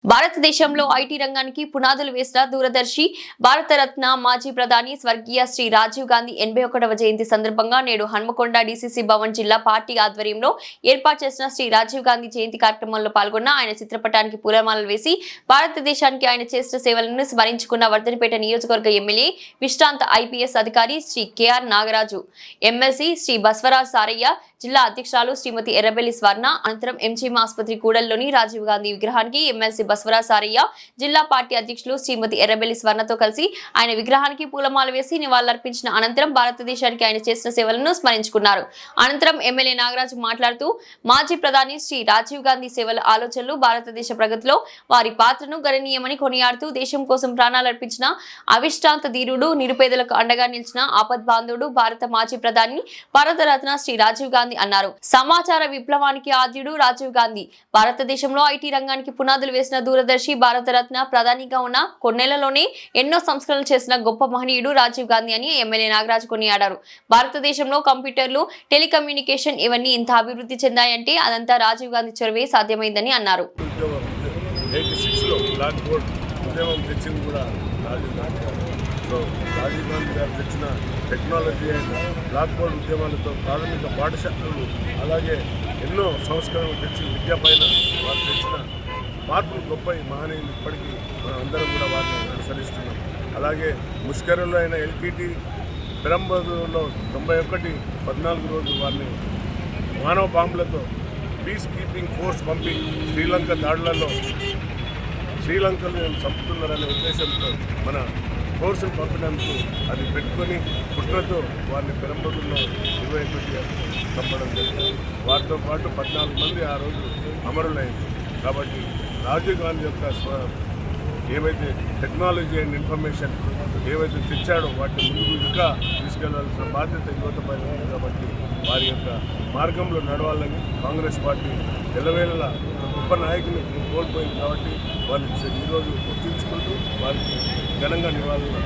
భారతదేశంలో ఐటీ రంగానికి పునాదులు వేసిన దూరదర్శి భారతరత్న మాజీ ప్రధాని స్వర్గీయ శ్రీ రాజీవ్ గాంధీ 81వ జయంతి సందర్భంగా నేడు హన్మకొండ డీసీసీ భవన్ జిల్లా పార్టీ ఆధ్వర్యంలో ఏర్పాటు చేసిన శ్రీ రాజీవ్ గాంధీ జయంతి కార్యక్రమంలో పాల్గొన్న ఆయన చిత్రపటానికి పూలమాలలు వేసి భారతదేశానికి ఆయన చేసిన సేవలను స్మరించుకున్న వర్ధనపేట నియోజకవర్గ ఎమ్మెల్యే విశ్రాంత ఐపీఎస్ అధికారి శ్రీ కేఆర్ నాగరాజు, ఎమ్మెల్సీ శ్రీ బస్వరాజ్ సారయ్య, జిల్లా అధ్యక్షురాలు శ్రీమతి ఎర్రబెల్లి స్వర్ణ. అనంతరం ఎంజీఎం ఆసుపత్రి కూడలిలోని రాజీవ్ గాంధీ విగ్రహానికి ఎమ్మెల్సీ బస్వరాజ్ సారయ్య, జిల్లా పార్టీ అధ్యక్షులు శ్రీమతి ఎర్రబెల్లి స్వర్ణతో కలిసి ఆయన విగ్రహానికి పూలమాల వేసి నివాళులర్పించిన అనంతరం భారతదేశానికి ఆయన చేసిన సేవలను స్మరించుకున్నారు. అనంతరం ఎమ్మెల్యే నాగరాజు మాట్లాడుతూ మాజీ ప్రధాని శ్రీ రాజీవ్ గాంధీ సేవల ఆలోచనలు భారతదేశ ప్రగతిలో వారి పాత్రను గణనీయమని కొనియాడుతూ దేశం కోసం ప్రాణాలర్పించిన అవిష్టాంత ధీరుడు, నిరుపేదలకు అండగా నిలిచిన ఆపద్బాంధవుడు భారత మాజీ ప్రధాని భారతరత్న శ్రీ రాజీవ్ గాంధీ అన్నారు. సమాచార విప్లవానికి ఆద్యుడు రాజీవ్ గాంధీ. భారతదేశంలో ఐటీ రంగానికి పునాదులు వేసిన దూరదర్శి భారతరత్న ప్రధానిగా ఉన్న కొన్నేళ్లలోనే ఎన్నో సంస్కరణలు చేసిన గొప్ప మహనీయుడు రాజీవ్ గాంధీ అని ఎమ్మెల్యే నాగరాజు కొనియాడారు. భారతదేశంలో కంప్యూటర్లు, టెలికమ్యూనికేషన్ ఇవన్నీ ఇంత అభివృద్ధి చెందాయంటే అదంతా రాజీవ్ గాంధీ చొరవే సాధ్యమైందని అన్నారు. రాజీవ్ గాంధీ గారు తెచ్చిన టెక్నాలజీ అయిన బ్లాక్ బోర్డ్ ఉద్యమాలతో ప్రాథమిక పాఠశాలలు, అలాగే ఎన్నో సంస్కరణలు తెచ్చి విద్య పైన వారు తెచ్చిన మార్పులు గొప్ప మహనీయులు. ఇప్పటికీ మనం అందరం కూడా వారిని అనుసరిస్తున్నాం. అలాగే ముష్కరులో అయిన ఎల్టీటీ పెరంబదూరులో 91-14 రోజు వారిని మానవ బాంబులతో పీస్ కీపింగ్ ఫోర్స్ పంపి శ్రీలంక దాడులలో శ్రీలంకను చంపుతున్నారనే ఉద్దేశంతో మన ఫోర్సులు పంపినందుకు అది పెట్టుకొని కుట్రతో వారిని పెరంబదూరులో 21 చంపడం జరిగింది. వారితో పాటు 14 మంది ఆ రోజు అమరులైంది. కాబట్టి రాజీవ్ గాంధీ యొక్క ఏవైతే టెక్నాలజీ అండ్ ఇన్ఫర్మేషన్ ఏవైతే తెచ్చాడో వాటిని ముందుకు ఇంకా తీసుకెళ్లాల్సిన బాధ్యత యువతపై ఉంది. కాబట్టి వారి యొక్క మార్గంలో నడవాలని కాంగ్రెస్ పార్టీ ఎల్లవేళలా గొప్ప నాయకుని కోల్పోయింది. కాబట్టి వారిని ఈరోజు గుర్తించుకుంటూ వారికి ఘనంగా నివాళులు